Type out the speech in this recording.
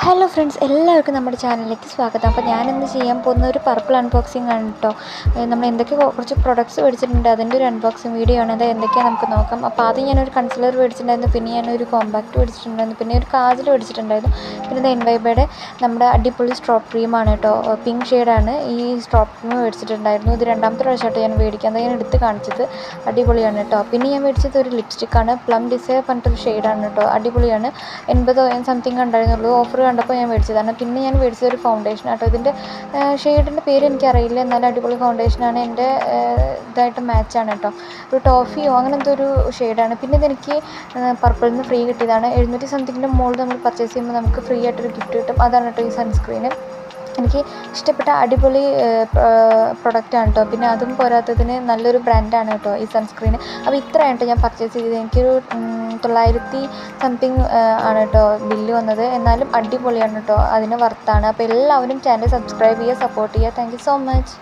Hello friends, എല്ലാവർക്കും നമ്മുടെ ചാനലിലേക്ക് സ്വാഗതം. അപ്പോൾ ഞാനിന്ന് ചെയ്യാൻ പോകുന്ന ഒരു പർപ്പിൾ അൺബോക്സിംഗ് ആണ് കേട്ടോ. നമ്മൾ എന്തൊക്കെ കുറച്ച് പ്രൊഡക്ട്സ് മേടിച്ചിട്ടുണ്ട് അതിൻ്റെ ഒരു അൺബോക്സിങ് വീഡിയോ ആണ്. അത് എന്തൊക്കെയാണ് നമുക്ക് നോക്കാം. അപ്പോൾ ആദ്യം ഞാനൊരു കൺസീലർ മേടിച്ചിട്ടുണ്ടായിരുന്നു, പിന്നെ ഞാനൊരു കോമ്പാക്റ്റ് മേടിച്ചിട്ടുണ്ടായിരുന്നു, പിന്നെ ഒരു കാജൽ മേടിച്ചിട്ടുണ്ടായിരുന്നു. പിന്നെ ഇത് എൻവൈബയുടെ നമ്മുടെ അടിപൊളി സ്ട്രോപ്പ് ക്രീമാണ് കേട്ടോ. പിങ്ക് ഷെയ്ഡാണ് ഈ സ്ട്രോപ്പ് ക്രീം മേടിച്ചിട്ടുണ്ടായിരുന്നു. ഇത് രണ്ടാമത്തെ പ്രാവശ്യമായിട്ട് ഞാൻ മേടിക്കാൻ ഞാൻ എടുത്ത് കാണിച്ചത്. അടിപൊളിയാണ് കേട്ടോ. പിന്നെ ഞാൻ മേടിച്ചത് ഒരു ലിപ്സ്റ്റിക്കാണ്, പ്ലം ഡിസൈർ പറഞ്ഞിട്ടൊരു ഷെയ്ഡാണ് കേട്ടോ. അടിപൊളിയാണ്. 80 സംതിങ് ഉണ്ടായിരുന്നുള്ളൂ. ഓഫർ കണ്ടപ്പോൾ ഞാൻ മേടിച്ചതാണ്. പിന്നെ ഞാൻ മേടിച്ചത് ഒരു ഫൗണ്ടേഷൻ ആട്ടോ. ഇതിൻ്റെ ഷെയ്ഡിൻ്റെ പേര് എനിക്കറിയില്ല, എന്നാലും അടിപൊളി ഫൗണ്ടേഷനാണ്. എൻ്റെ ഇതായിട്ട് മാച്ചാണ് കേട്ടോ. ഒരു ടോഫിയോ അങ്ങനെ എന്തോ ഒരു ഷെയ്ഡാണ്. പിന്നെ ഇതെനിക്ക് പർപ്പിളിൽ നിന്ന് ഫ്രീ കിട്ടിയതാണ്. 700 സംതിങ്ങിൻ്റെ മുകളിൽ നമ്മൾ പർച്ചേസ് ചെയ്യുമ്പോൾ നമുക്ക് ഫ്രീ ആയിട്ടൊരു ഗിഫ്റ്റ് കിട്ടും. അതാണ് കേട്ടോ ഈ സൺസ്ക്രീന്. എനിക്ക് ഇഷ്ടപ്പെട്ട അടിപൊളി പ്രൊഡക്റ്റാണ് കേട്ടോ. പിന്നെ അതും പോരാത്തതിന് നല്ലൊരു ബ്രാൻഡാണ് കേട്ടോ ഈ സൺസ്ക്രീന്. അപ്പോൾ ഇത്രയാണ് കേട്ടോ ഞാൻ പർച്ചേസ് ചെയ്തത്. എനിക്കൊരു 900 സംതിങ് ആണ് കേട്ടോ ബില്ല് വന്നത്. എന്നാലും അടിപൊളിയാണ് കേട്ടോ, അതിന് വർത്താണ്. അപ്പോൾ എല്ലാവരും ചാനൽ സബ്സ്ക്രൈബ് ചെയ്യുക, സപ്പോർട്ട് ചെയ്യുക. Thank you so much.